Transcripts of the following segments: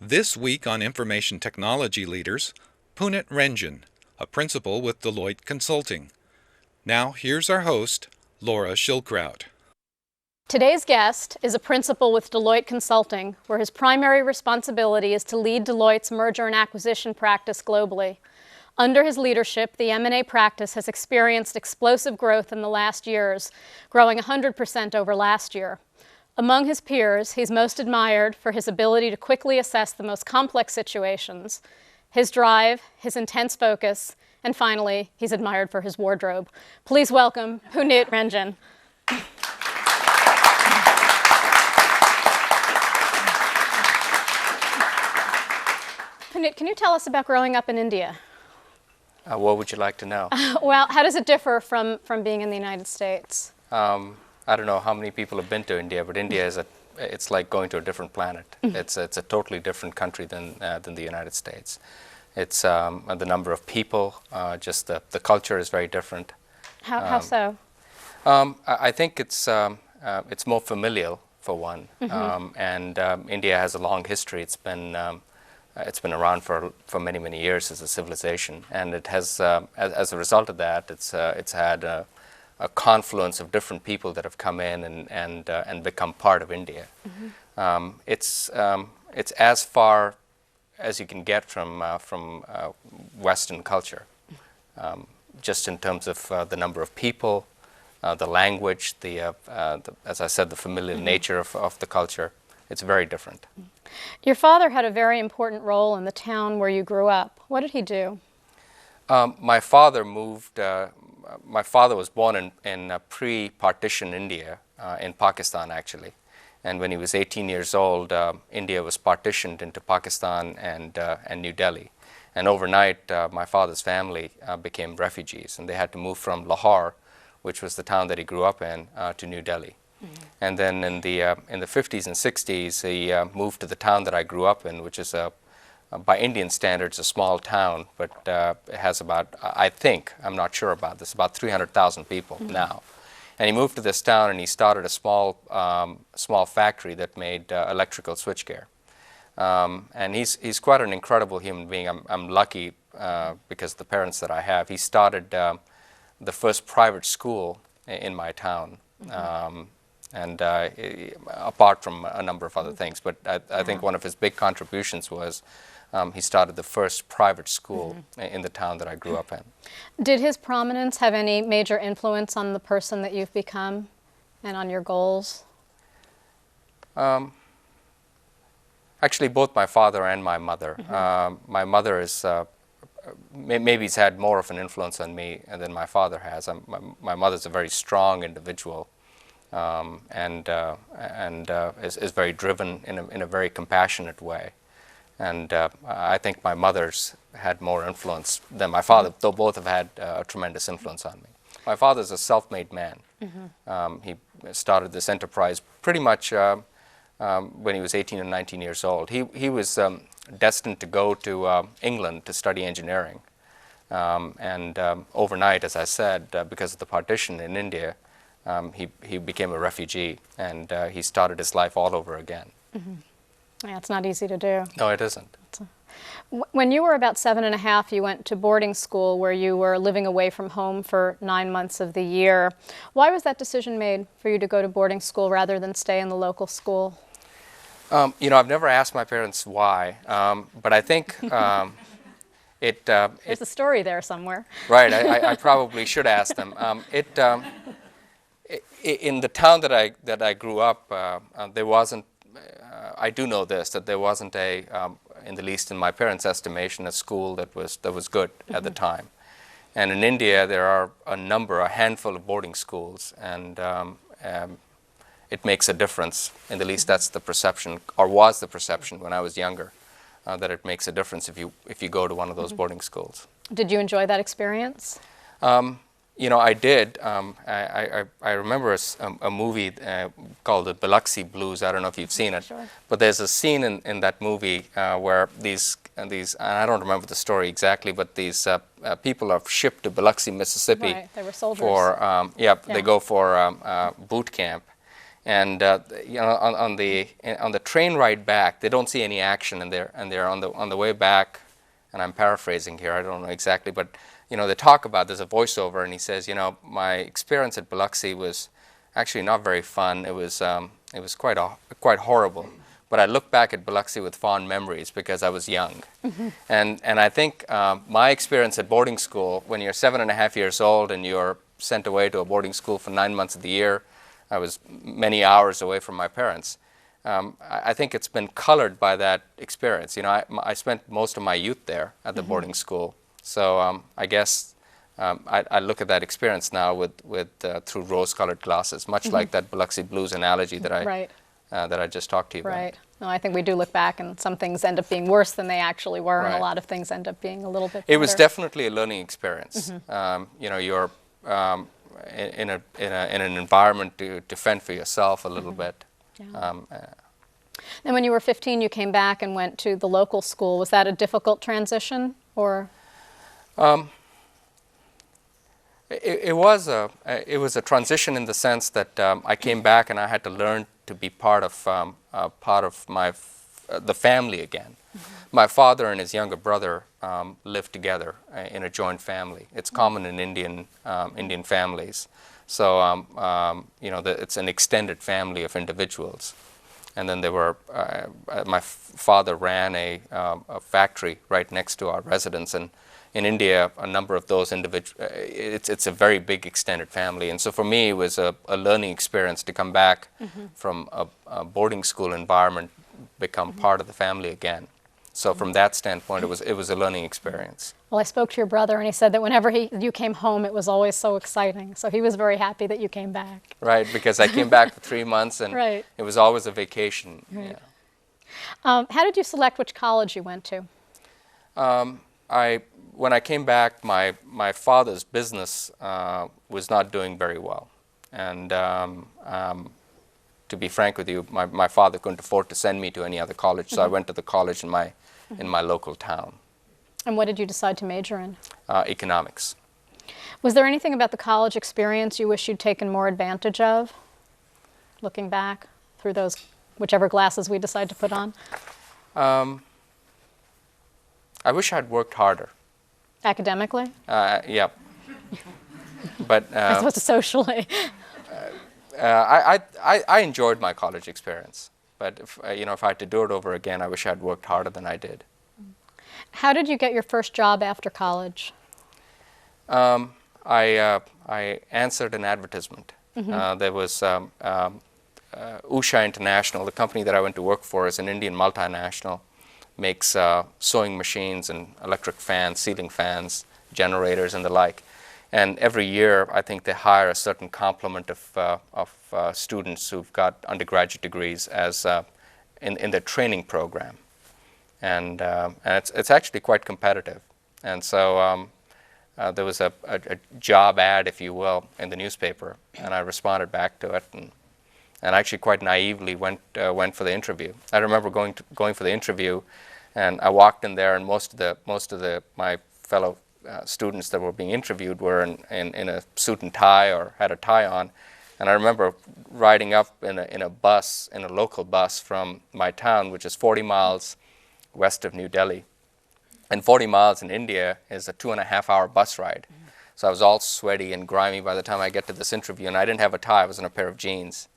This week on Information Technology Leaders, Punit Renjen, a principal with Deloitte Consulting. Now, here's our host, Laura Schildkraut. Today's guest is a principal with Deloitte Consulting, where his primary responsibility is to lead Deloitte's merger and acquisition practice globally. Under his leadership, the M&A practice has experienced explosive growth in the last years, growing 100% over last year. Among his peers, he's most admired for his ability to quickly assess the most complex situations, his drive, his intense focus, and finally, he's admired for his wardrobe. Please welcome Punit Renjen. Punit, can you tell us about growing up in India? What would you like to know? Well, how does it differ from being in the United States? I don't know how many people have been to India, but India is it's like going to a different planet. It's a totally different country than the United States. It's the number of people, just the culture is very different. How so? I think it's more familial for one, and India has a long history. It's been around for many years as a civilization, and it has as a result of that, it's had a confluence of different people that have come in and become part of India. It's as far as you can get from Western culture, just in terms of the number of people, the language, as I said, the familiar nature of the culture. It's very different. Your father had a very important role in the town where you grew up. What did he do? My father moved. My father was born in pre-partition India, in Pakistan actually, and when he was 18 years old, India was partitioned into Pakistan and New Delhi, and overnight my father's family became refugees, and they had to move from Lahore, which was the town that he grew up in, to New Delhi. And then in the 50s and 60s, he moved to the town that I grew up in, which is by Indian standards, a small town, but it has about, I'm not sure about this, about 300,000 people now. And he moved to this town and he started a small factory that made electrical switchgear. And he's quite an incredible human being. I'm lucky because of the parents that I have. He started the first private school in my town. And apart from a number of other things, but I think one of his big contributions was he started the first private school in the town that I grew up in. Did his prominence have any major influence on the person that you've become and on your goals? Actually, both my father and my mother. My mother is maybe he's had more of an influence on me than my father has. My mother's a very strong individual. And is very driven in a very compassionate way, and I think my mother's had more influence than my father, though both have had a tremendous influence on me. My father's a self-made man. He started this enterprise pretty much when he was 18 and 19 years old. He was destined to go to England to study engineering, and overnight, as I said, because of the partition in India, he became a refugee, and he started his life all over again. Yeah, it's not easy to do. No, it isn't. When you were about 7.5, you went to boarding school where you were living away from home for 9 months of the year. Why was that decision made for you to go to boarding school rather than stay in the local school? I've never asked my parents why, but I think There's a story there somewhere. Right, I probably should ask them. In the town that I grew up, there wasn't. I do know this, that there wasn't in the least in my parents' estimation, a school that was good at the time. And in India, there are a handful of boarding schools, and it makes a difference. In the least, that's the perception, or was the perception when I was younger, that it makes a difference if you go to one of those boarding schools. Did you enjoy that experience? I did. I remember a movie called The Biloxi Blues. I don't know if you've seen it, Sure. But there's a scene in that movie where these, and I don't remember the story exactly, but these people are shipped to Biloxi, Mississippi. Right, they were soldiers. They go for boot camp, And on the train ride back, they don't see any action, and they're on the way back. And I'm paraphrasing here. I don't know exactly, but they talk about, there's a voiceover, and he says, my experience at Biloxi was actually not very fun. It was quite horrible. But I look back at Biloxi with fond memories because I was young. And I think my experience at boarding school, when you're 7.5 years old and you're sent away to a boarding school for 9 months of the year, I was many hours away from my parents. I think it's been colored by that experience. I spent most of my youth there at the boarding school. So I guess I look at that experience now through rose-colored glasses, much like that Biloxi Blues analogy that I just talked to you about. Right. No, I think we do look back, and some things end up being worse than they actually were, and a lot of things end up being a little bit better. It was definitely a learning experience. You're in an environment to fend for yourself a little bit. Yeah. And when you were 15, you came back and went to the local school. Was that a difficult transition, or? It was a transition in the sense that I came back and I had to learn to be part of the family again. My father and his younger brother lived together in a joint family. It's common in Indian families. So it's an extended family of individuals. And then there were my father ran a factory right next to our residence, and in India, a number of those individuals, it's a very big extended family. And so for me, it was a learning experience to come back from a boarding school environment, become part of the family again. So from that standpoint, it was a learning experience. Well, I spoke to your brother, and he said that whenever you came home, it was always so exciting. So he was very happy that you came back. Right, because I came back for 3 months, and it was always a vacation. Right. Yeah. How did you select which college you went to? When I came back, my father's business was not doing very well. And to be frank with you, my father couldn't afford to send me to any other college, so I went to the college in my local town. And what did you decide to major in? Economics. Was there anything about the college experience you wish you'd taken more advantage of, looking back through those, whichever glasses we decide to put on? I wish I'd worked harder. Academically? Yep. But I suppose socially. I enjoyed my college experience, but if I had to do it over again, I wish I'd worked harder than I did. How did you get your first job after college? I answered an advertisement. There was Usha International, the company that I went to work for, is an Indian multinational, makes sewing machines and electric fans, ceiling fans, generators, and the like. And every year, I think they hire a certain complement of students who've got undergraduate degrees as in their training program. And it's actually quite competitive. And so there was a job ad, if you will, in the newspaper, and I responded back to it, and actually quite naively went for the interview. I remember going for the interview, and I walked in there, and most of my fellow students that were being interviewed were in a suit and tie or had a tie on. And I remember riding up in a local bus from my town, which is 40 miles west of New Delhi. And 40 miles in India is a 2.5-hour bus ride. So I was all sweaty and grimy by the time I get to this interview, and I didn't have a tie. I was in a pair of jeans.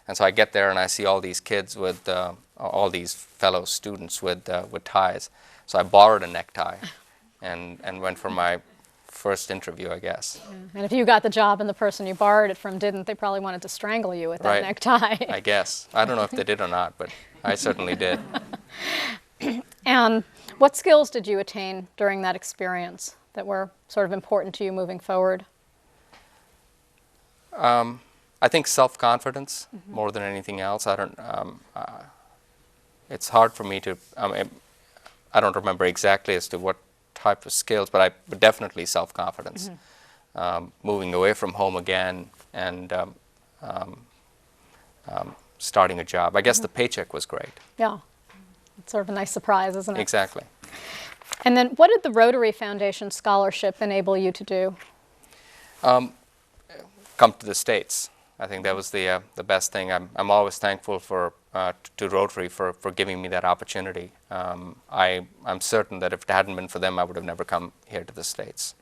And so I get there and I see all these kids with all these fellow students with ties. So I borrowed a necktie and went for my first interview, I guess. Yeah. And if you got the job and the person you borrowed it from didn't, they probably wanted to strangle you with that necktie. I guess. I don't know if they did or not, but I certainly did. And what skills did you attain during that experience that were sort of important to you moving forward? I think self-confidence more than anything else. I don't. It's hard for me to. I don't remember exactly as to what type of skills, but definitely self-confidence. Moving away from home again and starting a job. I guess the paycheck was great. Yeah, it's sort of a nice surprise, isn't it? Exactly. And then, what did the Rotary Foundation scholarship enable you to do? Come to the States. I think that was the best thing. I'm always thankful to Rotary for giving me that opportunity. I'm certain that if it hadn't been for them, I would have never come here to the States.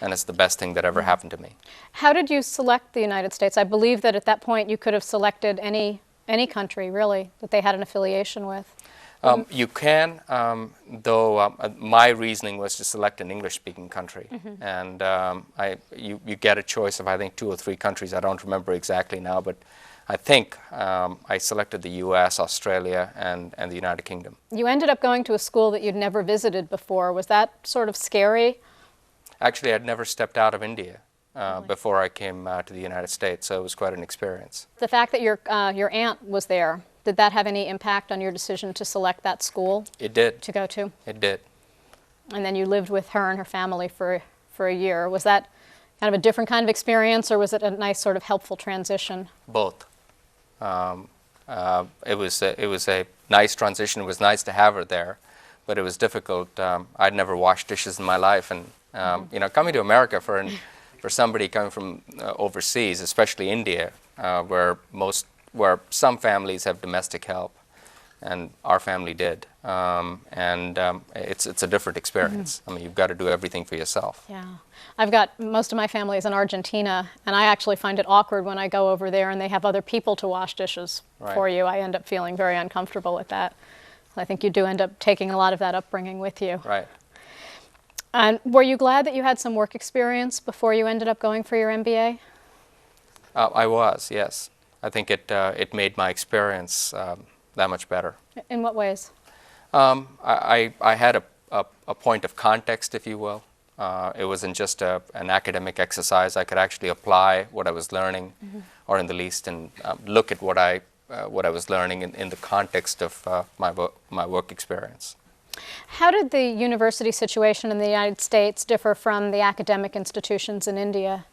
And it's the best thing that ever happened to me. How did you select the United States? I believe that at that point you could have selected any country, really, that they had an affiliation with. You can, though my reasoning was to select an English-speaking country. And you get a choice of, I think, 2 or 3 countries. I don't remember exactly now, but I think I selected the U.S., Australia, and the United Kingdom. You ended up going to a school that you'd never visited before. Was that sort of scary? Actually, I'd never stepped out of India before I came to the United States, so it was quite an experience. The fact that your aunt was there, did that have any impact on your decision to select that school? It did. To go to? It did. And then you lived with her and her family for a year. Was that kind of a different kind of experience, or was it a nice sort of helpful transition? Both. It was a nice transition. It was nice to have her there, but it was difficult. I'd never washed dishes in my life, and you know, coming to America for somebody coming from overseas, especially India, where some families have domestic help, and our family did, it's a different experience. I mean, you've got to do everything for yourself. Yeah, I've got most of my family is in Argentina, and I actually find it awkward when I go over there and they have other people to wash dishes for you. I end up feeling very uncomfortable with that. I think you do end up taking a lot of that upbringing with you. Right. And were you glad that you had some work experience before you ended up going for your MBA? I was, yes. I think it made my experience that much better. In what ways? I had a point of context, if you will. It wasn't just an academic exercise. I could actually apply what I was learning, or in the least, and look at what I was learning in the context of my work experience. How did the university situation in the United States differ from the academic institutions in India?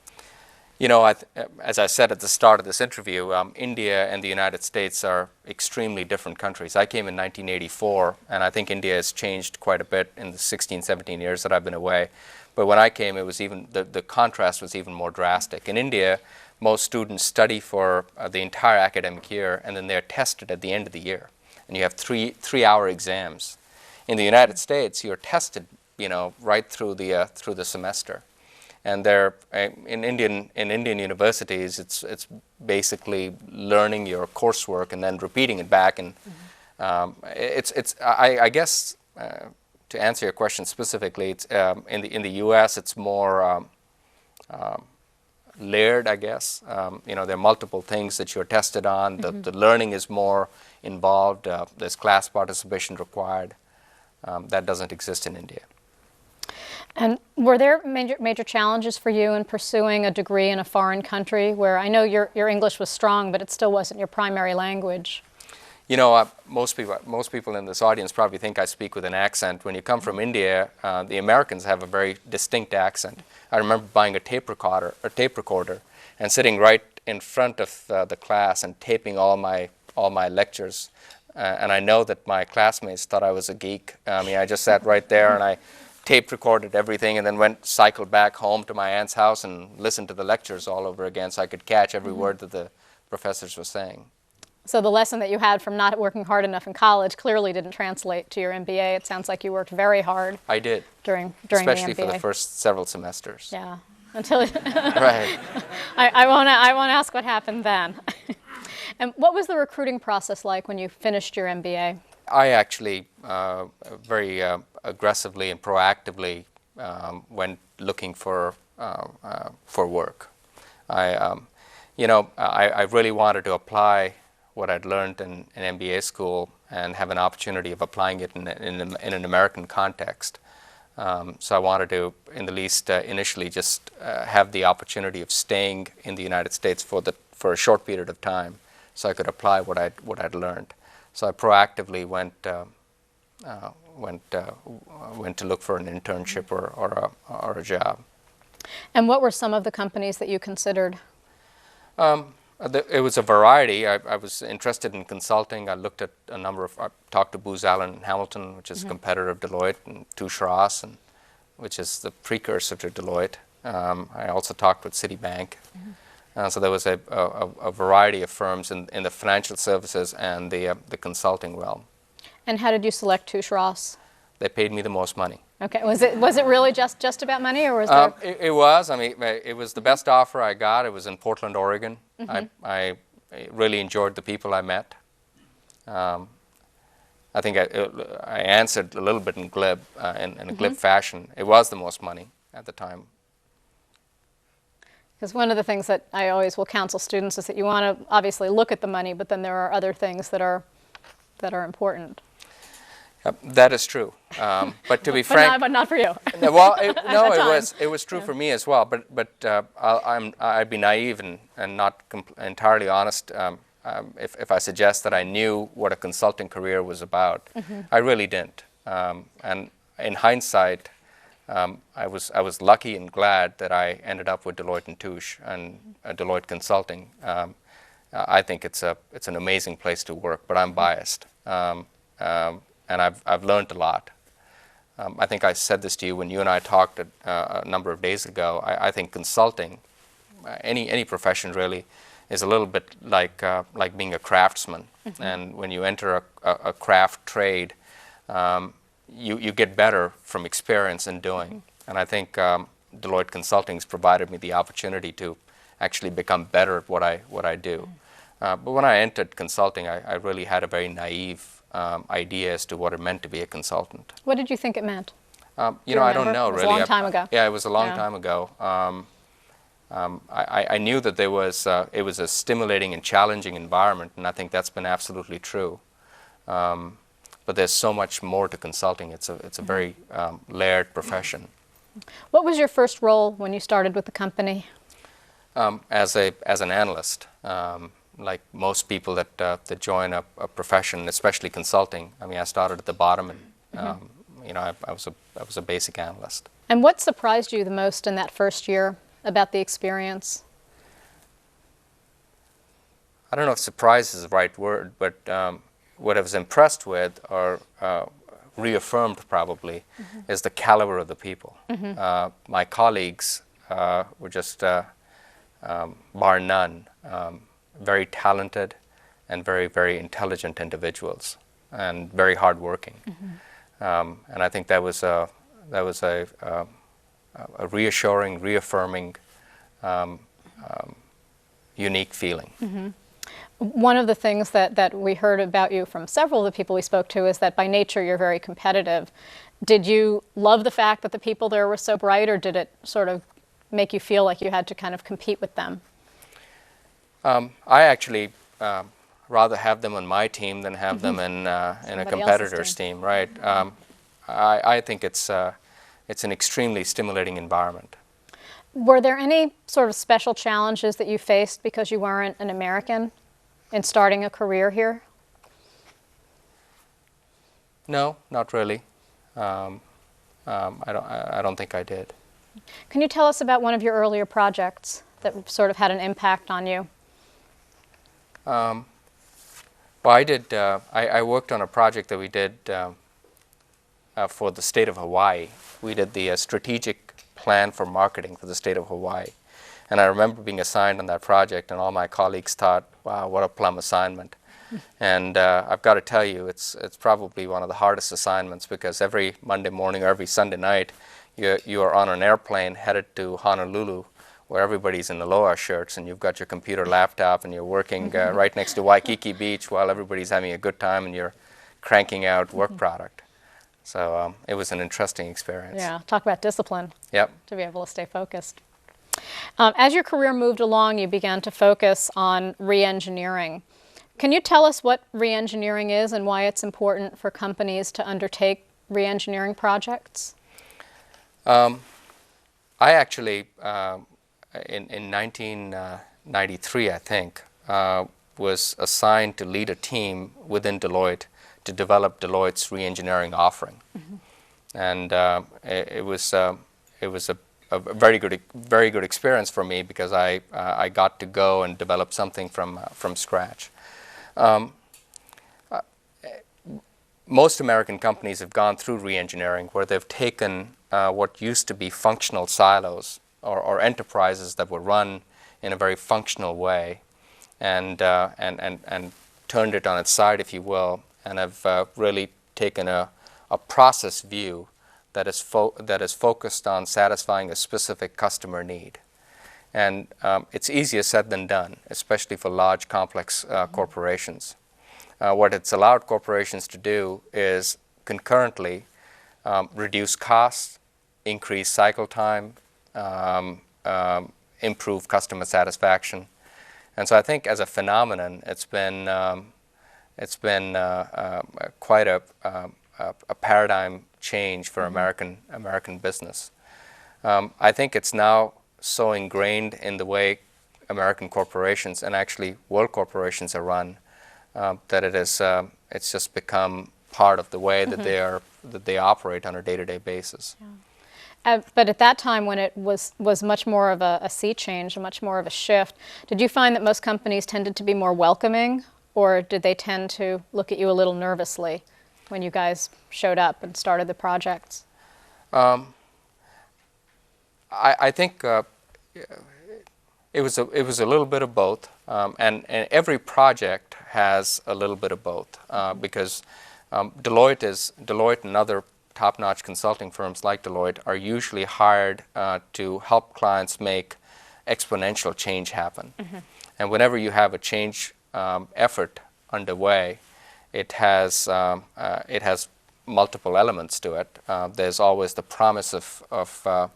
You know, as I said at the start of this interview, India and the United States are extremely different countries. I came in 1984, and I think India has changed quite a bit in the 16, 17 years that I've been away. But when I came, it was even the contrast was even more drastic. In India, most students study for the entire academic year, and then they're tested at the end of the year. And you have three-hour exams. In the United States, you're tested, you know, right through the semester. And in Indian universities, it's basically learning your coursework and then repeating it back. And I guess to answer your question specifically, it's in the U.S. it's more layered, I guess. You know, there are multiple things that you're tested on. The learning is more involved. There's class participation required. That doesn't exist in India. And were there major challenges for you in pursuing a degree in a foreign country where I know your English was strong, but it still wasn't your primary language? You know, most people in this audience probably think I speak with an accent. When you come from India, the Americans have a very distinct accent. I remember buying a tape recorder, and sitting right in front of the class and taping all my lectures. And I know that my classmates thought I was a geek. I mean, I just sat right there and I tape recorded everything, and then cycled back home to my aunt's house and listened to the lectures all over again so I could catch every word that the professors were saying. So the lesson that you had from not working hard enough in college clearly didn't translate to your MBA. It sounds like you worked very hard. I did. During the MBA. Especially for the first several semesters. Yeah. Until Right. I won't ask what happened then. And what was the recruiting process like when you finished your MBA? I actually very aggressively and proactively went looking for work. I really wanted to apply what I'd learned in MBA school and have an opportunity of applying it in an American context. So I wanted to, in the least initially, just have the opportunity of staying in the United States for a short period of time, so I could apply what I'd learned. So I proactively went to look for an internship or a job. And what were some of the companies that you considered? It was a variety. I was interested in consulting. I looked at a number of. I talked to Booz Allen Hamilton, which is a competitor of Deloitte, and Touche Ross, which is the precursor to Deloitte. I also talked with Citibank. So there was a variety of firms in the financial services and the consulting realm. And how did you select Touche Ross? They paid me the most money. Okay, was it really just about money, or was there? It was. I mean, it was the best offer I got. It was in Portland, Oregon. I really enjoyed the people I met. I think I answered a little bit in a glib fashion. It was the most money at the time. Because one of the things that I always will counsel students is that you want to obviously look at the money, but then there are other things that are important. That is true. But to be frank, but not for you. Well, it was true for me as well. But I'd be naive and not entirely honest if I suggest that I knew what a consulting career was about. I really didn't. And in hindsight, I was lucky and glad that I ended up with Deloitte & Touche and Deloitte Consulting. I think it's an amazing place to work, but I'm biased. And I've learned a lot. I think I said this to you when you and I talked a number of days ago. I think consulting, any profession really, is a little bit like being a craftsman. And when you enter a craft trade, you get better from experience in doing. And I think Deloitte Consulting's provided me the opportunity to actually become better at what I do. But when I entered consulting, I really had a very naive idea as to what it meant to be a consultant. What did you think it meant? I don't know really. It was a long time ago. Yeah, it was a long time ago. I knew that it was a stimulating and challenging environment, and I think that's been absolutely true. But there's so much more to consulting. It's a very layered profession. What was your first role when you started with the company? As an analyst. Like most people that join a profession, especially consulting. I mean, I started at the bottom, and I was a basic analyst. And what surprised you the most in that first year about the experience? I don't know if surprise is the right word, but what I was impressed with, or reaffirmed probably, is the caliber of the people. My colleagues were just, bar none, very talented and very, very intelligent individuals, and very hardworking. And I think that was a reassuring, reaffirming, unique feeling. One of the things that we heard about you from several of the people we spoke to is that by nature you're very competitive. Did you love the fact that the people there were so bright, or did it sort of make you feel like you had to kind of compete with them? I actually rather have them on my team than have them in a competitor's team. Right? I think it's an extremely stimulating environment. Were there any sort of special challenges that you faced because you weren't an American in starting a career here? No, not really. I don't think I did. Can you tell us about one of your earlier projects that sort of had an impact on you? Well, I did. I worked on a project that we did for the state of Hawaii. We did the strategic plan for marketing for the state of Hawaii. And I remember being assigned on that project, and all my colleagues thought, wow, what a plum assignment. And I've got to tell you, it's probably one of the hardest assignments, because every Monday morning or every Sunday night, you are on an airplane headed to Honolulu, where everybody's in aloha shirts, and you've got your computer laptop, and you're working right next to Waikiki Beach while everybody's having a good time, and you're cranking out work product. So it was an interesting experience. Yeah, talk about discipline. Yep. To be able to stay focused. As your career moved along, you began to focus on re-engineering. Can you tell us what re-engineering is and why it's important for companies to undertake re-engineering projects? I actually, in 1993, I think, was assigned to lead a team within Deloitte to develop Deloitte's re-engineering offering. And it was a very good experience for me, because I got to go and develop something from scratch. Most American companies have gone through re-engineering, where they've taken what used to be functional silos or enterprises that were run in a very functional way, and turned it on its side, if you will, and have really taken a process view that is focused on satisfying a specific customer need. And it's easier said than done, especially for large, complex corporations. What it's allowed corporations to do is concurrently reduce costs, increase cycle time, improve customer satisfaction. And so I think as a phenomenon, it's been quite a paradigm change for American business. I think it's now so ingrained in the way American corporations and actually world corporations are run that it's just become part of the way that they operate on a day-to-day basis. Yeah. But at that time, when it was much more of a sea change, much more of a shift, did you find that most companies tended to be more welcoming, or did they tend to look at you a little nervously when you guys showed up and started the projects? I think it was a little bit of both, and every project has a little bit of both because Deloitte and other top-notch consulting firms like Deloitte are usually hired to help clients make exponential change happen. And whenever you have a change effort underway, it has multiple elements to it. There's always the promise of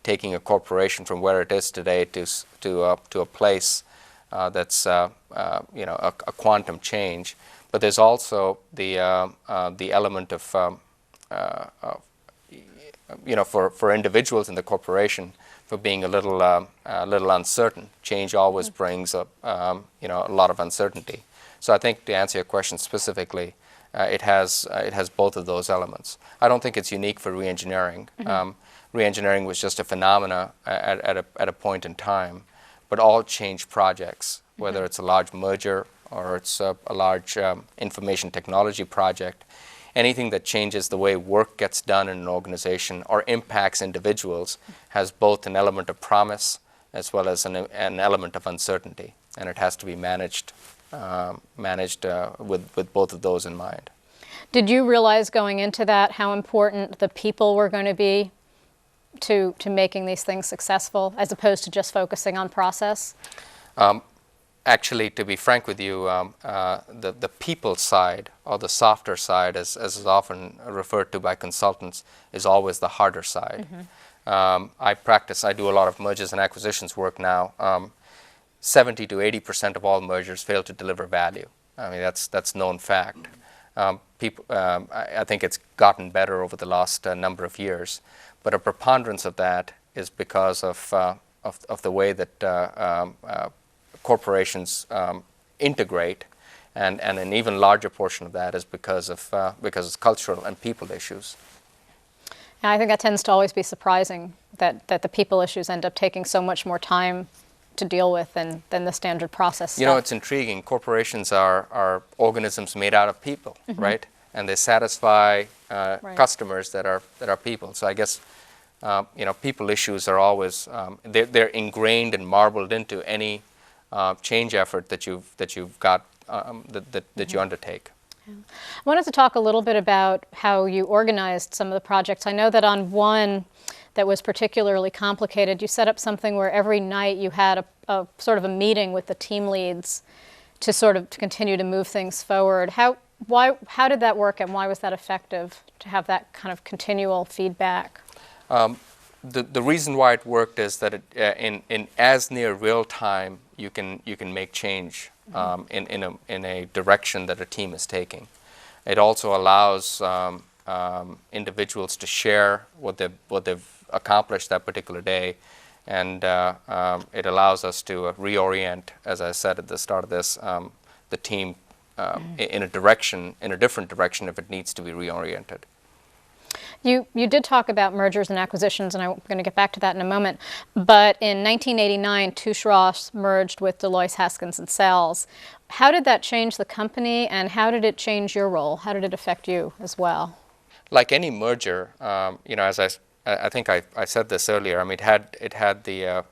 taking a corporation from where it is today to a place that's a quantum change. But there's also the element of for individuals in the corporation for being a little uncertain. Change always brings a lot of uncertainty. So I think to answer your question specifically, it has both of those elements. I don't think it's unique for reengineering. Reengineering was just a phenomena at a point in time, but all change projects, whether it's a large merger or it's a large information technology project, anything that changes the way work gets done in an organization or impacts individuals has both an element of promise as well as an element of uncertainty, and it has to be managed with both of those in mind. Did you realize going into that how important the people were going to be to making these things successful, as opposed to just focusing on process? Actually, to be frank with you, the people side, or the softer side, as is often referred to by consultants, is always the harder side. I do a lot of mergers and acquisitions work now. 70 to 80% of all mergers fail to deliver value. I mean, that's known fact. I think it's gotten better over the last number of years, but a preponderance of that is because of the way that corporations integrate, and an even larger portion of that is because of cultural and people issues. And I think that tends to always be surprising that the people issues end up taking so much more time to deal with than the standard process stuff. You know, it's intriguing. Corporations are organisms made out of people, right? And they satisfy customers that are people. So I guess people issues are always they're ingrained and marbled into any change effort that you've got that you undertake. Yeah. I wanted to talk a little bit about how you organized some of the projects. I know that on one that was particularly complicated, you set up something where every night you had a sort of a meeting with the team leads to continue to move things forward. How did that work, and why was that effective to have that kind of continual feedback? The reason why it worked is that in as near real time you can make change in a direction that a team is taking. It also allows individuals to share what they've accomplished that particular day, and it allows us to reorient, as I said at the start of this, the team in a different direction if it needs to be reoriented. You did talk about mergers and acquisitions, and I'm going to get back to that in a moment. But in 1989, Touche Ross merged with Deloitte Haskins & Sells. How did that change the company, and how did it change your role? How did it affect you as well? Like any merger, as I think I said this earlier. I mean, it had the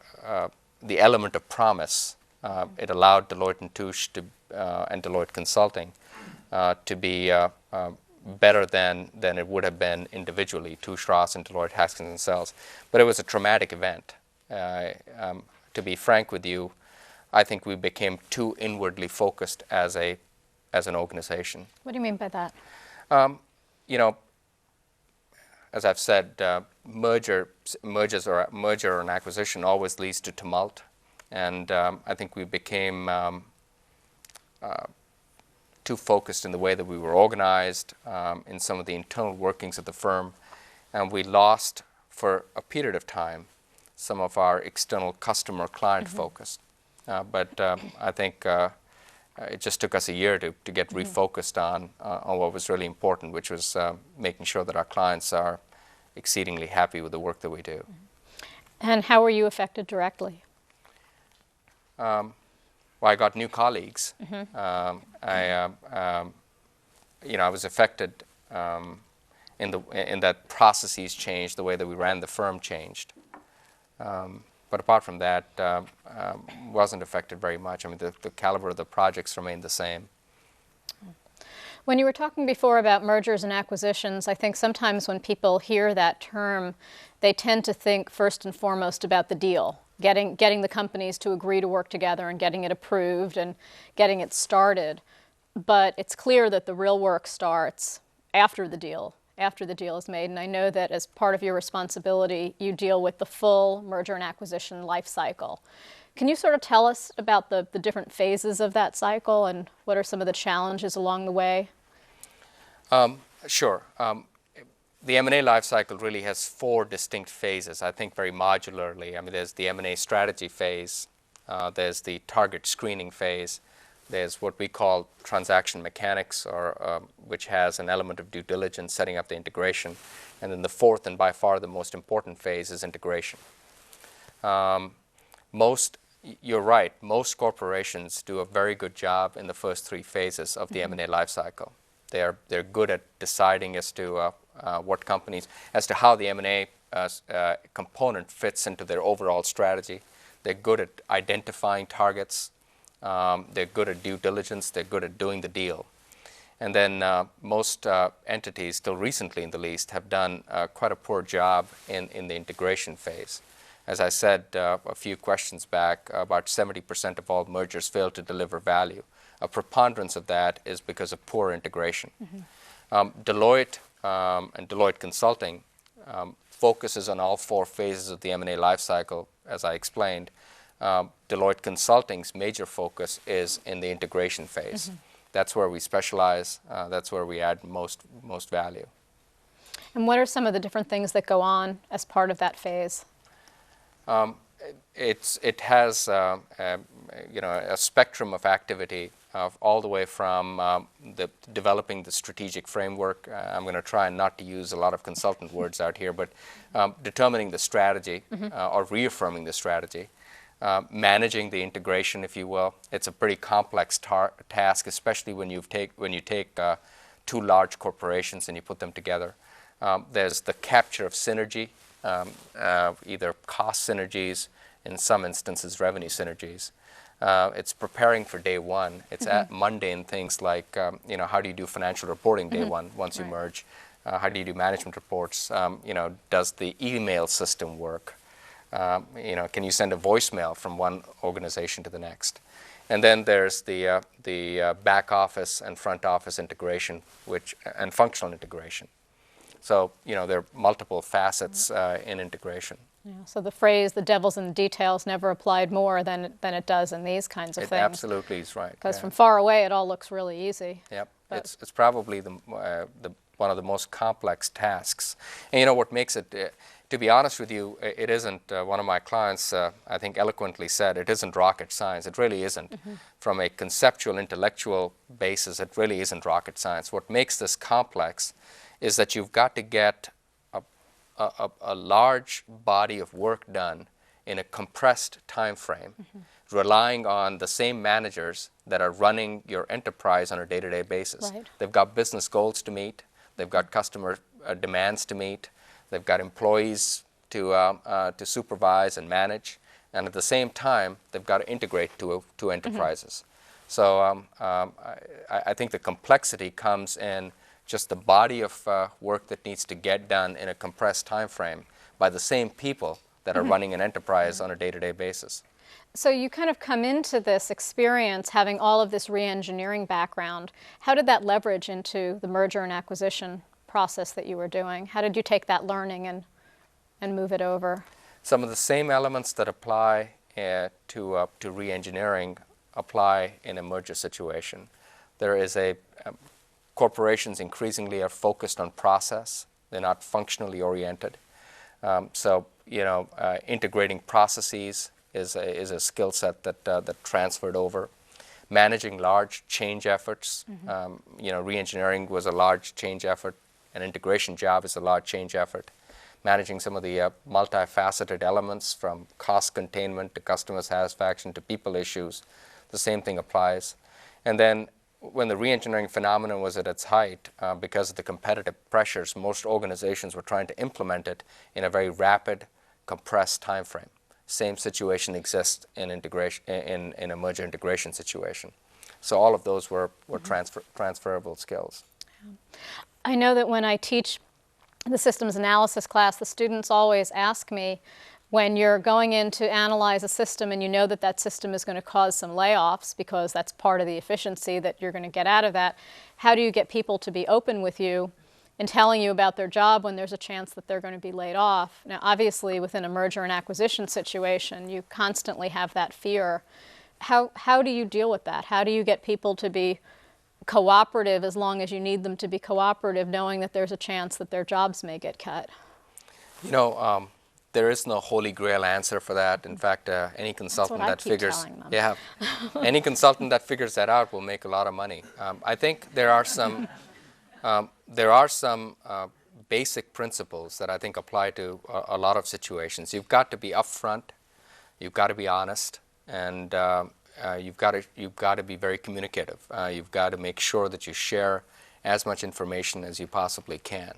the element of promise. It allowed Deloitte and Touche and Deloitte Consulting to be better than it would have been individually, Touche Ross and Deloitte Haskins and Sells. But it was a traumatic event. To be frank with you, I think we became too inwardly focused as an organization. What do you mean by that? You know, as I've said, merger or an acquisition always leads to tumult, and I think we became too focused in the way that we were organized, in some of the internal workings of the firm, and we lost for a period of time some of our external customer client focus. But I think it just took us a year to get refocused on what was really important, which was making sure that our clients are exceedingly happy with the work that we do. And how were you affected directly? Well, I got new colleagues. I was affected in that processes changed, the way that we ran the firm changed. But apart from that, wasn't affected very much. I mean, the caliber of the projects remained the same. When you were talking before about mergers and acquisitions, I think sometimes when people hear that term, they tend to think first and foremost about the deal, getting the companies to agree to work together and getting it approved and getting it started. But it's clear that the real work starts after the deal is made. And I know that as part of your responsibility, you deal with the full merger and acquisition life cycle. Can you sort of tell us about the different phases of that cycle and what are some of the challenges along the way? Sure. The M&A life cycle really has 4 distinct phases, I think very modularly. I mean, there's the M&A strategy phase, there's the target screening phase, there's what we call transaction mechanics, or which has an element of due diligence, setting up the integration. And then the 4th and by far the most important phase is integration. You're right, most corporations do a very good job in the first 3 phases of the M&A life cycle. They're good at deciding as to what companies, as to how the M&A component fits into their overall strategy. They're good at identifying targets. They're good at due diligence. They're good at doing the deal. And then most entities, till recently in the least, have done quite a poor job in the integration phase. As I said a few questions back, about 70% of all mergers fail to deliver value. A preponderance of that is because of poor integration. Deloitte and Deloitte Consulting focuses on all 4 phases of the M&A life cycle, as I explained. Deloitte Consulting's major focus is in the integration phase. That's where we specialize. That's where we add most value. And what are some of the different things that go on as part of that phase? It has a spectrum of activity all the way from developing the strategic framework. I'm going to try not to use a lot of consultant words out here, but determining the strategy or reaffirming the strategy, managing the integration, if you will. It's a pretty complex task, especially when you take 2 large corporations and you put them together. There's the capture of synergy, either cost synergies, in some instances revenue synergies. It's preparing for day one. It's mundane things like, how do you do financial reporting day one once you merge? How do you do management reports? Does the email system work? Can you send a voicemail from one organization to the next? And then there's the back office and front office integration, and functional integration. So, there are multiple facets in integration. Yeah, so the phrase, the devil's in the details, never applied more than it does in these kinds of things. It absolutely is right. Because from far away, it all looks really easy. Yep, it's probably one of the most complex tasks. And what makes it, to be honest with you, it isn't, one of my clients, I think eloquently said, it isn't rocket science. It really isn't. From a conceptual, intellectual basis, it really isn't rocket science. What makes this complex is that you've got to get a large body of work done in a compressed time frame, relying on the same managers that are running your enterprise on a day-to-day basis. Right. They've got business goals to meet. They've got customer demands to meet. They've got employees to supervise and manage. and at the same time, they've got to integrate to enterprises. So I think the complexity comes in just the body of work that needs to get done in a compressed time frame by the same people that are running an enterprise on a day-to-day basis. So you kind of come into this experience having all of this re-engineering background. How did that leverage into the merger and acquisition process that you were doing? How did you take that learning and move it over? Some of the same elements that apply to re-engineering apply in a merger situation. There is corporations increasingly are focused on process. They're not functionally oriented. So integrating processes is a skill set that transferred over. Managing large change efforts, re-engineering was a large change effort. An integration job is a large change effort. Managing some of the multifaceted elements from cost containment to customer satisfaction to people issues, the same thing applies. And then when the re-engineering phenomenon was at its height, because of the competitive pressures, most organizations were trying to implement it in a very rapid, compressed time frame. Same situation exists in integration in a merger integration situation. So all of those were transferable skills. I know that when I teach the systems analysis class, the students always ask me, when you're going in to analyze a system and you know that that system is going to cause some layoffs because that's part of the efficiency that you're going to get out of that, how do you get people to be open with you and telling you about their job when there's a chance that they're going to be laid off? Now, obviously, within a merger and acquisition situation, you constantly have that fear. How do you deal with that? How do you get people to be cooperative as long as you need them to be cooperative, knowing that there's a chance that their jobs may get cut? There is no holy grail answer for that. In fact, any consultant that figures, any consultant that figures that out will make a lot of money. I think there are some basic principles that I think apply to a lot of situations. You've got to be upfront, you've got to be honest, and you've got to be very communicative. You've got to make sure that you share as much information as you possibly can.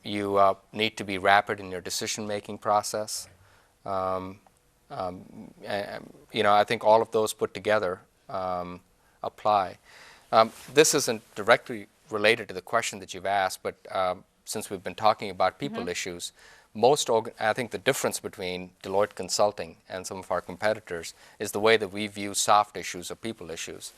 You need to be rapid in your decision-making process. I think all of those put together apply. This isn't directly related to the question that you've asked, but since we've been talking about people issues, I think the difference between Deloitte Consulting and some of our competitors is the way that we view soft issues or people issues.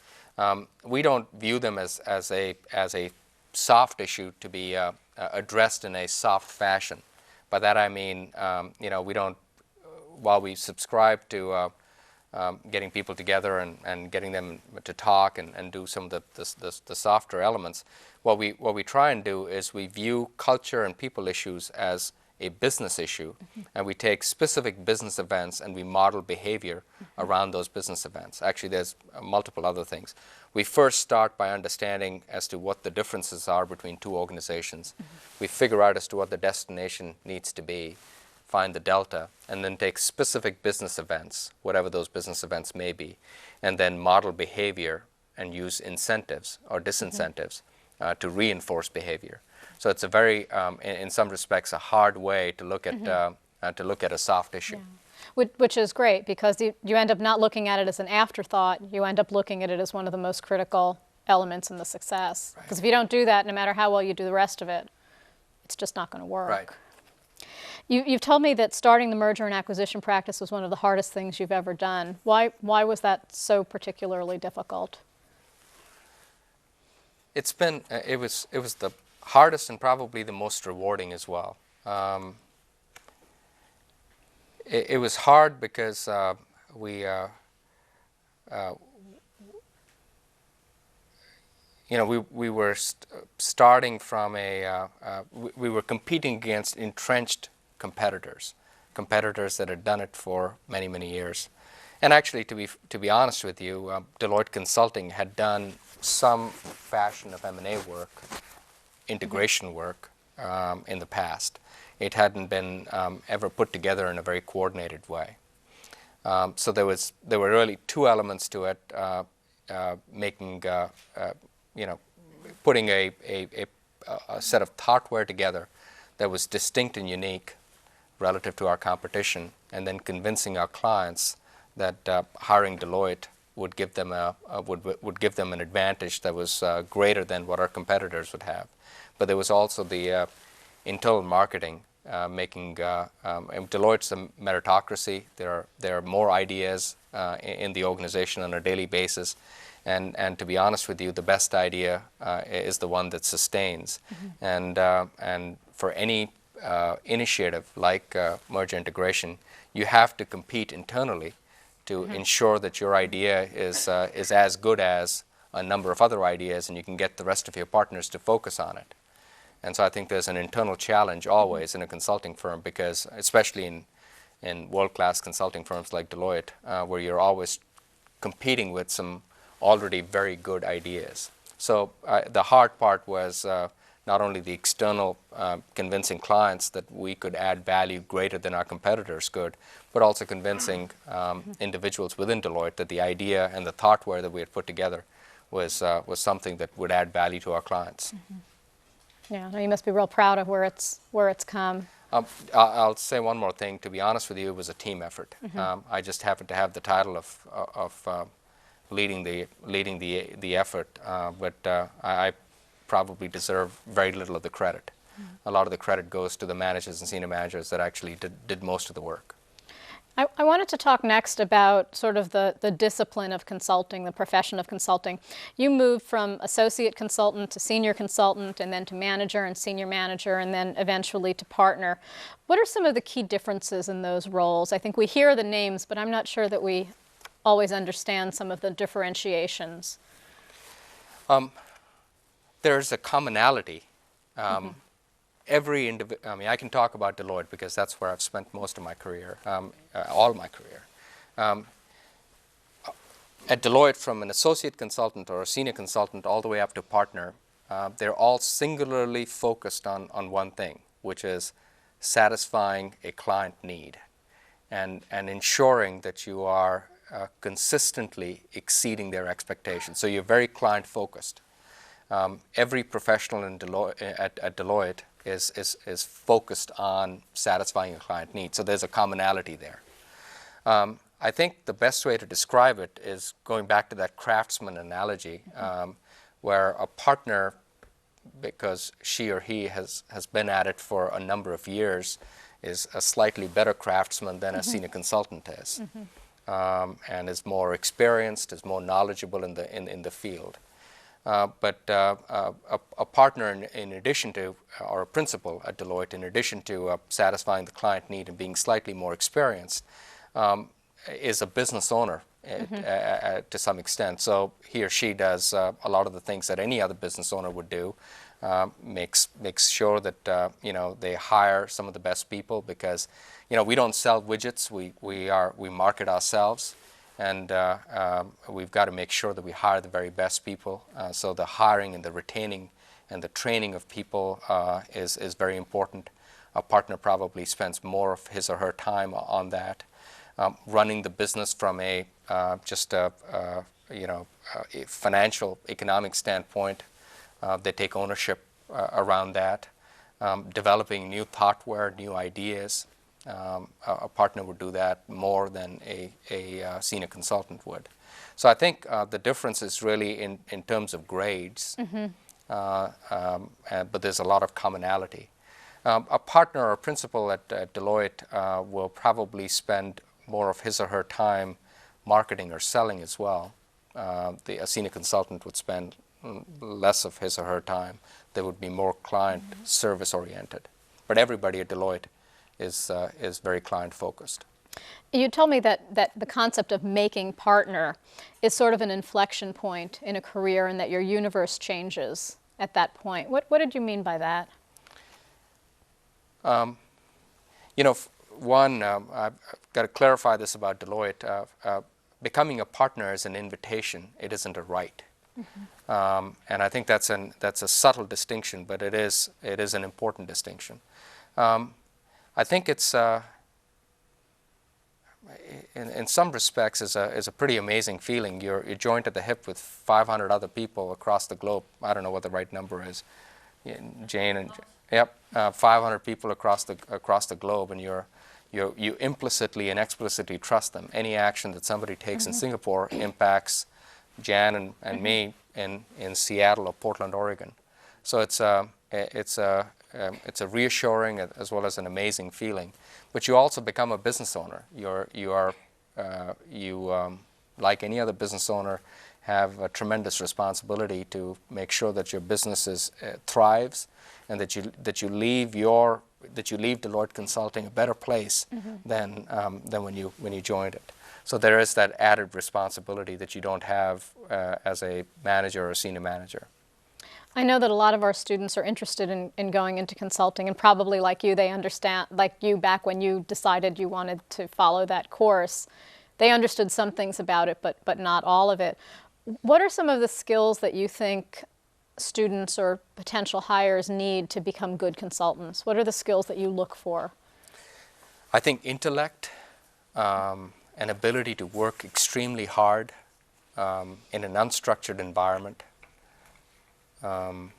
We don't view them as a soft issue to be addressed in a soft fashion. By that I mean, we don't, while we subscribe to getting people together and getting them to talk and do some of the softer elements, what we try and do is we view culture and people issues as a business issue, and we take specific business events and we model behavior around those business events. Actually, there's multiple other things. We first start by understanding as to what the differences are between two organizations. We figure out as to what the destination needs to be, find the delta, and then take specific business events, whatever those business events may be, and then model behavior and use incentives or disincentives to reinforce behavior. So it's a very, in some respects, a hard way to look at a soft issue. Yeah. Which is great, because you end up not looking at it as an afterthought. You end up looking at it as one of the most critical elements in the success. Because if you don't do that, no matter how well you do the rest of it, it's just not going to work. Right. You've told me that starting the merger and acquisition practice was one of the hardest things you've ever done. Why was that so particularly difficult? It was the hardest and probably the most rewarding as well. It was hard because we were starting from we were competing against entrenched competitors that had done it for many, many years. And actually, to be honest with you, Deloitte Consulting had done some fashion of M&A work, integration work in the past. It hadn't been ever put together in a very coordinated way. So there were really two elements to it: putting a set of thoughtware together that was distinct and unique relative to our competition, and then convincing our clients that hiring Deloitte would give them would give them an advantage that was greater than what our competitors would have. But there was also the internal marketing, making Deloitte's a meritocracy. There are more ideas in the organization on a daily basis, and to be honest with you, the best idea is the one that sustains. And for any initiative like merger integration, you have to compete internally to ensure that your idea is as good as a number of other ideas, and you can get the rest of your partners to focus on it. And so I think there's an internal challenge always in a consulting firm, because especially in world-class consulting firms like Deloitte, where you're always competing with some already very good ideas. So the hard part was not only the external convincing clients that we could add value greater than our competitors could, but also convincing individuals within Deloitte that the idea and the thoughtware that we had put together was something that would add value to our clients. Yeah, no, you must be real proud of where it's come. I'll say one more thing. To be honest with you, it was a team effort. I just happened to have the title of leading the effort, but I probably deserve very little of the credit. A lot of the credit goes to the managers and senior managers that actually did most of the work. I wanted to talk next about sort of the discipline of consulting, the profession of consulting. You moved from associate consultant to senior consultant, and then to manager and senior manager, and then eventually to partner. What are some of the key differences in those roles? I think we hear the names, but I'm not sure that we always understand some of the differentiations. There's a commonality. I mean, I can talk about Deloitte because that's where I've spent most of my career, all my career. At Deloitte, from an associate consultant or a senior consultant all the way up to partner, they're all singularly focused on one thing, which is satisfying a client need and ensuring that you are consistently exceeding their expectations. So you're very client focused. Every professional in at Deloitte is focused on satisfying a client need. So there's a commonality there. I think the best way to describe it is going back to that craftsman analogy, where a partner, because she or he has been at it for a number of years, is a slightly better craftsman than a senior consultant is, and is more experienced, is more knowledgeable in the field. But a partner, in addition to, or a principal at Deloitte, in addition to satisfying the client need and being slightly more experienced, is a business owner to some extent. So he or she does a lot of the things that any other business owner would do. Makes sure that they hire some of the best people, because we don't sell widgets. We market ourselves. And we've got to make sure that we hire the very best people. So the hiring and the retaining and the training of people is very important. A partner probably spends more of his or her time on that. Running the business from a financial, economic standpoint, they take ownership around that. Developing new thoughtware, new ideas. A partner would do that more than a senior consultant would. So I think the difference is really in terms of grades, but there's a lot of commonality. A partner or a principal at Deloitte will probably spend more of his or her time marketing or selling as well. A senior consultant would spend less of his or her time. They would be more client service oriented. But everybody at Deloitte is very client focused. You told me that the concept of making partner is sort of an inflection point in a career, and that your universe changes at that point. What did you mean by that? I've got to clarify this about Deloitte. Becoming a partner is an invitation. It isn't a right. And I think that's a subtle distinction, but it is an important distinction. I think it's, in some respects, is a pretty amazing feeling. You're joined at the hip with 500 other people across the globe. I don't know what the right number is. Jane and Yep, 500 people across the globe, and you implicitly and explicitly trust them. Any action that somebody takes in Singapore impacts Jan and me in Seattle or Portland, Oregon. So it's a reassuring as well as an amazing feeling. But you also become a business owner. You like any other business owner, have a tremendous responsibility to make sure that your business thrives, and that you leave Deloitte Consulting a better place than when you joined it. So there is that added responsibility that you don't have as a manager or a senior manager. I know that a lot of our students are interested in going into consulting, and probably like you, they understand, like you back when you decided you wanted to follow that course, they understood some things about it, but not all of it. What are some of the skills that you think students or potential hires need to become good consultants? What are the skills that you look for? I think intellect, an ability to work extremely hard in an unstructured environment are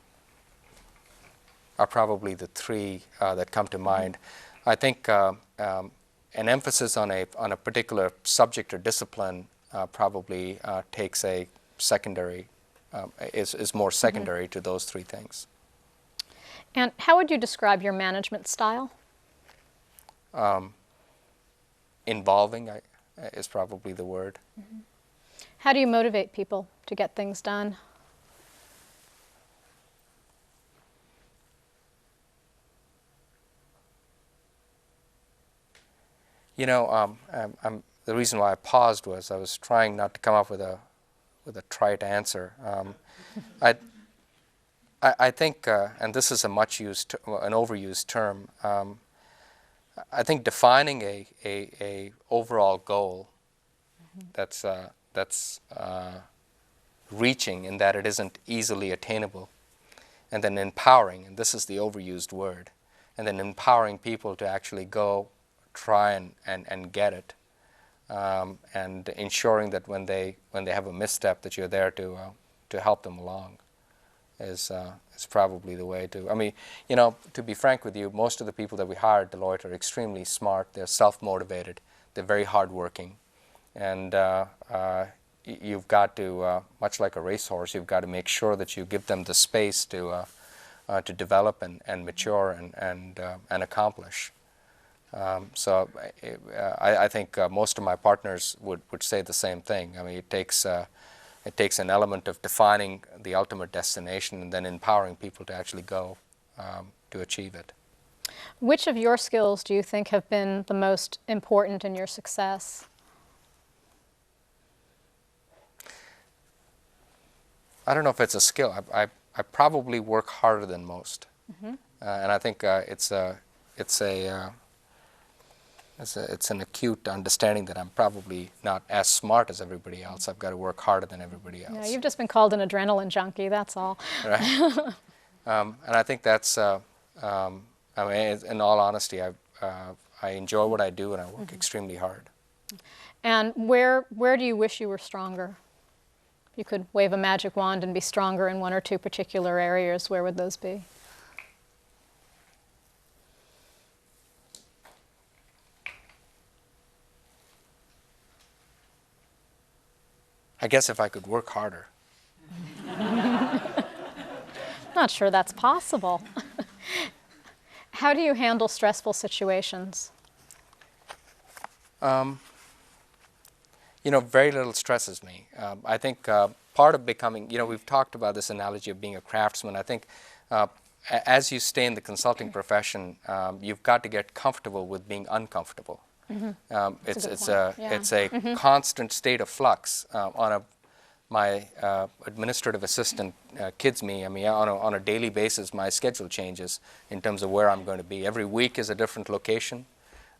probably the three that come to mind. I think an emphasis on a particular subject or discipline probably takes a secondary, is more secondary to those three things. And how would you describe your management style? Involving is probably the word. How do you motivate people to get things done? You know, the reason why I paused was I was trying not to come up with a trite answer. I think, and this is a much used, an overused term. I think defining a overall goal that's reaching in that it isn't easily attainable, and then empowering, and this is the overused word, and then empowering people to actually go try and get it, and ensuring that when they have a misstep that you're there to help them along is probably the way to. I mean, you know, to be frank with you, most of the people that we hire at Deloitte are extremely smart. They're self-motivated. They're very hardworking, and you've got to, much like a racehorse, you've got to make sure that you give them the space to develop and mature and accomplish. So I think most of my partners would say the same thing. I mean, it takes an element of defining the ultimate destination and then empowering people to actually go to achieve it. Which of your skills do you think have been the most important in your success? I don't know if it's a skill. I probably work harder than most, and I think it's an acute understanding that I'm probably not as smart as everybody else. I've got to work harder than everybody else. Yeah, you've just been called an adrenaline junkie, that's all. Right. And I think that's, I mean, in all honesty, I enjoy what I do and I work extremely hard. And where do you wish you were stronger? If you could wave a magic wand and be stronger in one or two particular areas, where would those be? I guess if I could work harder. Not sure that's possible. How do you handle stressful situations? You know, very little stresses me. I think part of becoming, you know, we've talked about this analogy of being a craftsman. I think as you stay in the consulting profession, you've got to get comfortable with being uncomfortable. It's a constant state of flux. My administrative assistant kids me. I mean, on a daily basis, my schedule changes in terms of where I'm going to be. Every week is a different location,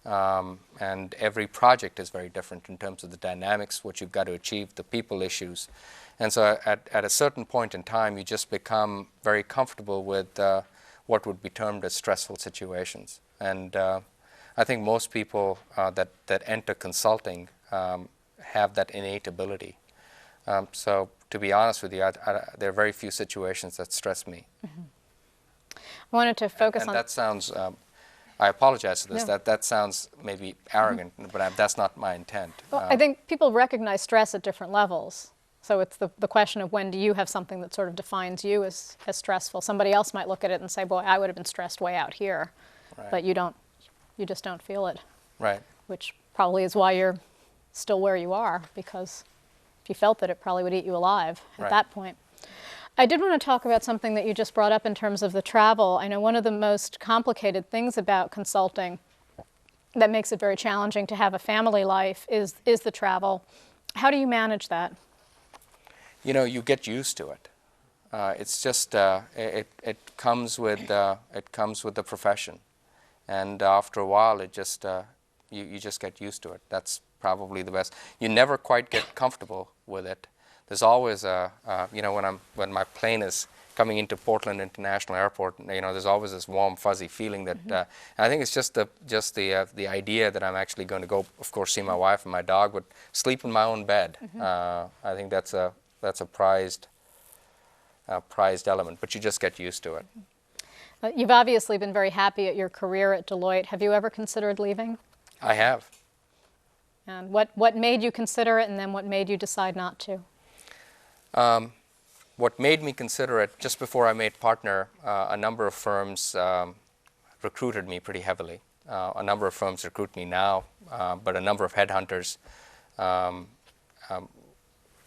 and every project is very different in terms of the dynamics, what you've got to achieve, the people issues. And so at a certain point in time, you just become very comfortable with what would be termed as stressful situations. And I think most people that enter consulting have that innate ability. So to be honest with you, there are very few situations that stress me. I wanted to focus and on... that sounds, I apologize for this, No. that sounds maybe arrogant, but that's not my intent. Well, I think people recognize stress at different levels. So it's the question of when do you have something that sort of defines you as stressful. Somebody else might look at it and say, boy, I would have been stressed way out here. Right. But you just don't feel it. Right. Which probably is why you're still where you are, because if you felt it probably would eat you alive at that point. I did want to talk about something that you just brought up in terms of the travel. I know one of the most complicated things about consulting that makes it very challenging to have a family life is the travel. How do you manage that? You know, you get used to it. It's just it comes with the profession, and after a while, it just you just get used to it. That's probably the best. You never quite get comfortable with it. There's always you know, when my plane is coming into Portland International Airport, you know, there's always this warm, fuzzy feeling that and I think it's just the idea that I'm actually going to go, of course, see my wife and my dog, but sleep in my own bed. I think that's a prized element, but you just get used to it. You've obviously been very happy at your career at Deloitte. Have you ever considered leaving? I have. And what made you consider it, and then what made you decide not to? What made me consider it, just before I made partner, a number of firms recruited me pretty heavily. A number of firms recruit me now, but a number of headhunters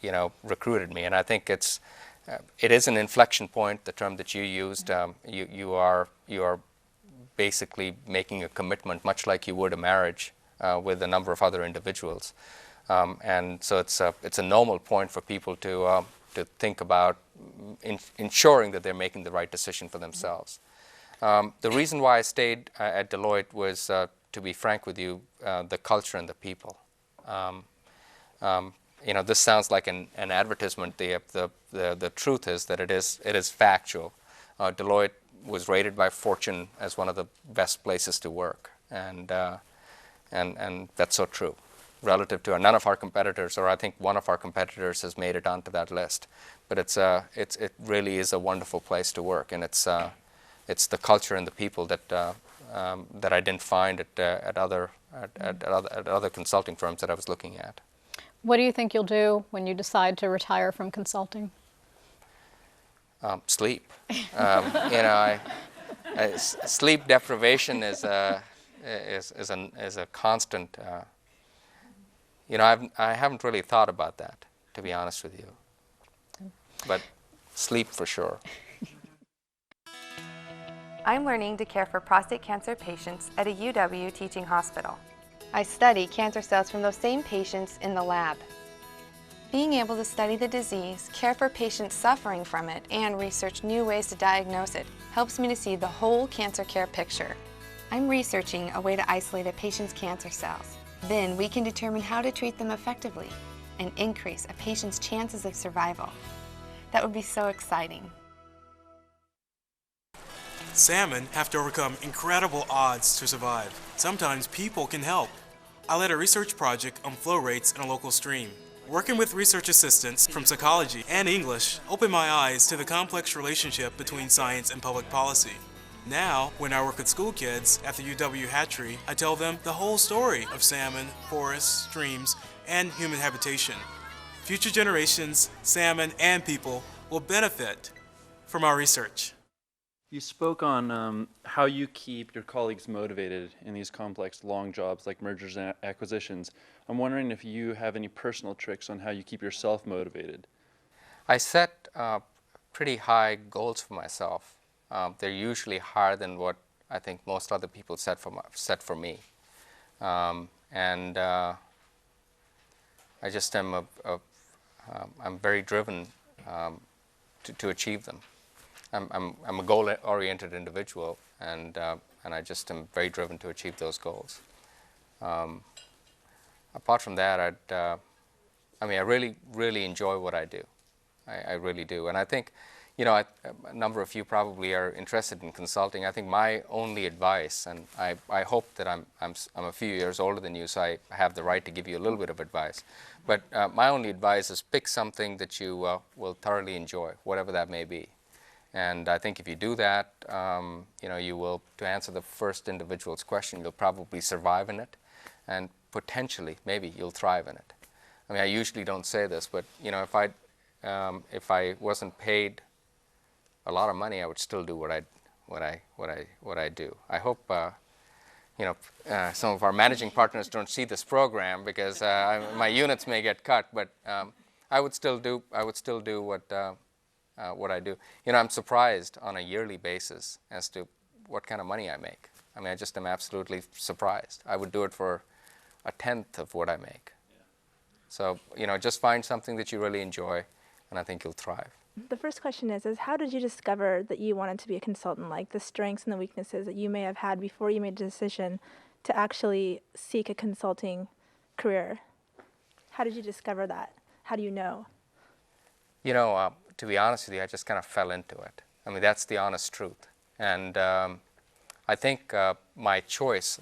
you know, recruited me, and I think it is an inflection point. The term that you used, you are basically making a commitment, much like you would a marriage with a number of other individuals, and so it's a normal point for people to think about ensuring that they're making the right decision for themselves. The reason why I stayed at Deloitte was, to be frank with you, the culture and the people. You know, this sounds like an advertisement. The truth is that it is factual. Deloitte was rated by Fortune as one of the best places to work, and that's so true. Relative to none of our competitors, or I think one of our competitors has made it onto that list. But it really is a wonderful place to work, and it's the culture and the people that I didn't find at other consulting firms that I was looking at. What do you think you'll do when you decide to retire from consulting? Sleep. You know, sleep deprivation is a constant. You know, I haven't really thought about that, to be honest with you. But sleep for sure. I'm learning to care for prostate cancer patients at a UW teaching hospital. I study cancer cells from those same patients in the lab. Being able to study the disease, care for patients suffering from it, and research new ways to diagnose it helps me to see the whole cancer care picture. I'm researching a way to isolate a patient's cancer cells. Then we can determine how to treat them effectively and increase a patient's chances of survival. That would be so exciting. Salmon have to overcome incredible odds to survive. Sometimes people can help. I led a research project on flow rates in a local stream. Working with research assistants from psychology and English opened my eyes to the complex relationship between science and public policy. Now, when I work with school kids at the UW hatchery, I tell them the whole story of salmon, forests, streams, and human habitation. Future generations, salmon, and people will benefit from our research. You spoke on how you keep your colleagues motivated in these complex, long jobs like mergers and acquisitions. I'm wondering if you have any personal tricks on how you keep yourself motivated. I set pretty high goals for myself. They're usually higher than what I think most other people set for me. And I just am I'm very driven to achieve them. I'm a goal-oriented individual, and I just am very driven to achieve those goals. Apart from that, I mean, I really enjoy what I do. I really do, and I think, you know, a number of you probably are interested in consulting. I think my only advice, and I hope that I'm a few years older than you, so I have the right to give you a little bit of advice. But my only advice is pick something that you will thoroughly enjoy, whatever that may be. And I think if you do that, you will, to answer the first individual's question, you'll probably survive in it, and potentially, maybe you'll thrive in it. I mean, I usually don't say this, but if I wasn't paid a lot of money, I would still do what I do. I hope some of our managing partners don't see this program, because my units may get cut, but I would still do what I do. I'm surprised on a yearly basis as to what kind of money I make. I mean, I just am absolutely surprised. I would do it for 1/10 of what I make. Yeah. So, just find something that you really enjoy, and I think you'll thrive. The first question is how did you discover that you wanted to be a consultant, like the strengths and the weaknesses that you may have had before you made the decision to actually seek a consulting career? How did you discover that? How do you know? To be honest with you, I just kind of fell into it. I mean, that's the honest truth. And I think my choice,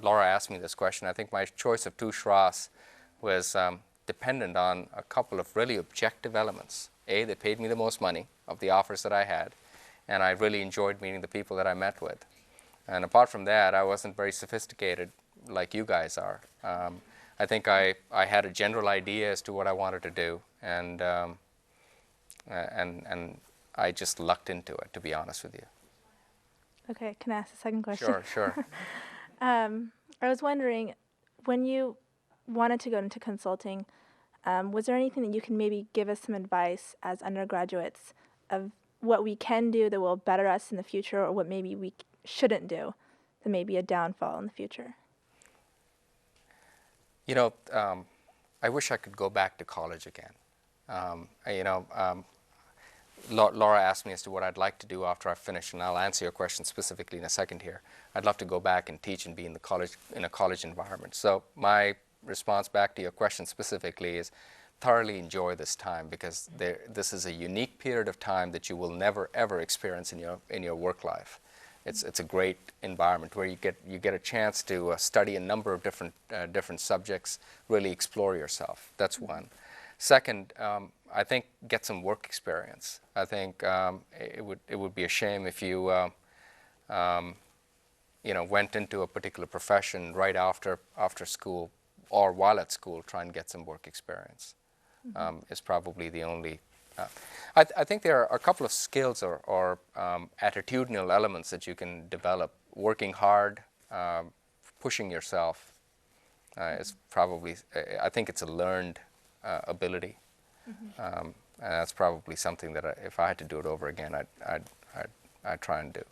Laura asked me this question, I think my choice of Touche Ross was dependent on a couple of really objective elements. A, they paid me the most money of the offers that I had, and I really enjoyed meeting the people that I met with. And apart from that, I wasn't very sophisticated like you guys are. I think I had a general idea as to what I wanted to do, and I just lucked into it, to be honest with you. Okay, can I ask a second question? Sure. I was wondering, when you wanted to go into consulting, was there anything that you can maybe give us some advice as undergraduates of what we can do that will better us in the future, or what maybe we shouldn't do that may be a downfall in the future? I wish I could go back to college again. Laura asked me as to what I'd like to do after I finish, and I'll answer your question specifically in a second here. I'd love to go back and teach and be in a college environment. So my response back to your question specifically is thoroughly enjoy this time, because this is a unique period of time that you will never ever experience in your work life. It's a great environment where you get a chance to study a number of different subjects, really explore yourself. That's one. Second, I think get some work experience. I think it would be a shame if you went into a particular profession right after school, or while at school, try and get some work experience. Is probably the only. I think there are a couple of skills or attitudinal elements that you can develop. Working hard, pushing yourself is probably. I think it's a learned ability, and that's probably something that if I had to do it over again, I'd try and do.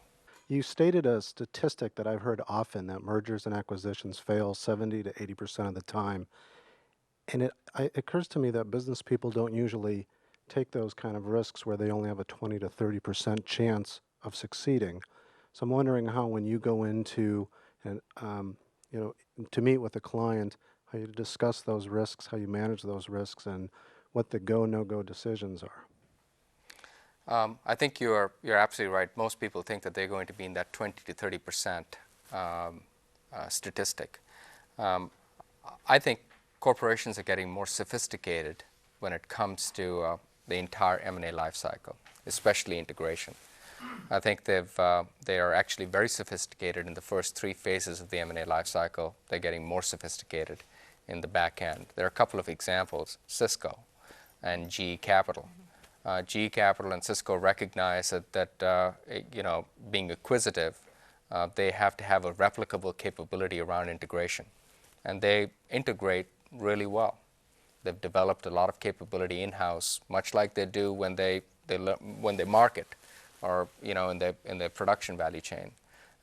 You stated a statistic that I've heard often, that mergers and acquisitions fail 70 to 80% of the time. And it occurs to me that business people don't usually take those kind of risks where they only have a 20 to 30% chance of succeeding. So I'm wondering how, when you go into to meet with a client, how you discuss those risks, how you manage those risks, and what the go, no-go decisions are. I think you're absolutely right. Most people think that they're going to be in that 20 to 30% statistic. I think corporations are getting more sophisticated when it comes to the entire M&A life cycle, especially integration. I think they are actually very sophisticated in the first 3 phases of the M&A life cycle. They're getting more sophisticated in the back end. There are a couple of examples: Cisco and GE Capital. GE Capital and Cisco recognize that being acquisitive, they have to have a replicable capability around integration, and they integrate really well. They've developed a lot of capability in-house, much like they do when they market, or in the production value chain.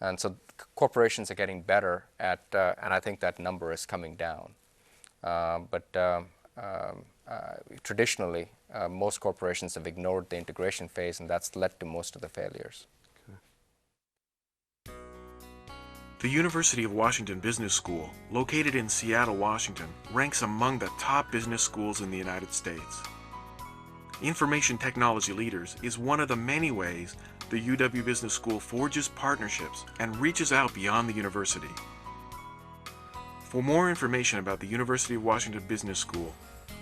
And so corporations are getting better at, and I think that number is coming down. Traditionally, most corporations have ignored the integration phase, and that's led to most of the failures. The University of Washington Business School, located in Seattle, Washington, ranks among the top business schools in the United States. Information Technology Leaders is one of the many ways the UW Business School forges partnerships and reaches out beyond the university. For more information about the University of Washington Business School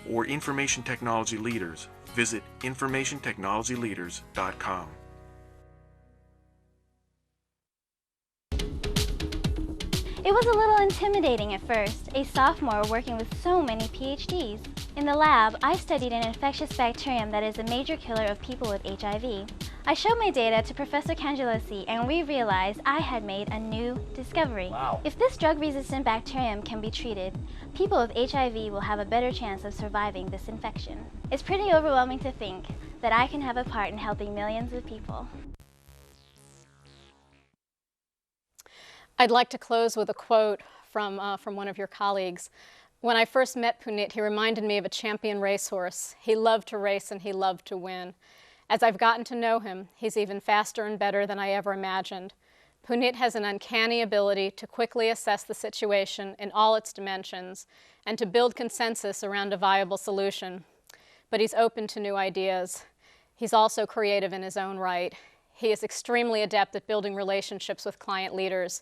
or Information Technology Leaders, visit informationtechnologyleaders.com. It was a little intimidating at first, a sophomore working with so many PhDs. In the lab, I studied an infectious bacterium that is a major killer of people with HIV. I showed my data to Professor Cangelosi and we realized I had made a new discovery. Wow. If this drug-resistant bacterium can be treated, people with HIV will have a better chance of surviving this infection. It's pretty overwhelming to think that I can have a part in helping millions of people. I'd like to close with a quote from one of your colleagues. When I first met Punit, he reminded me of a champion racehorse. He loved to race and he loved to win. As I've gotten to know him, he's even faster and better than I ever imagined. Punit has an uncanny ability to quickly assess the situation in all its dimensions and to build consensus around a viable solution. But he's open to new ideas. He's also creative in his own right. He is extremely adept at building relationships with client leaders.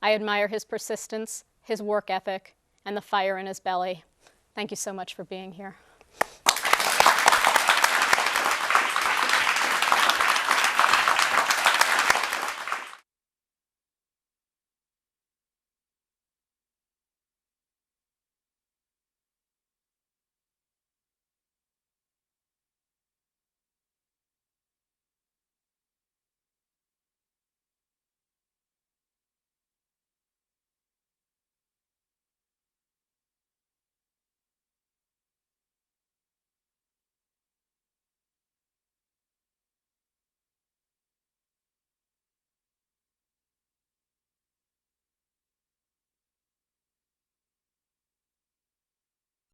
I admire his persistence, his work ethic, and the fire in his belly. Thank you so much for being here.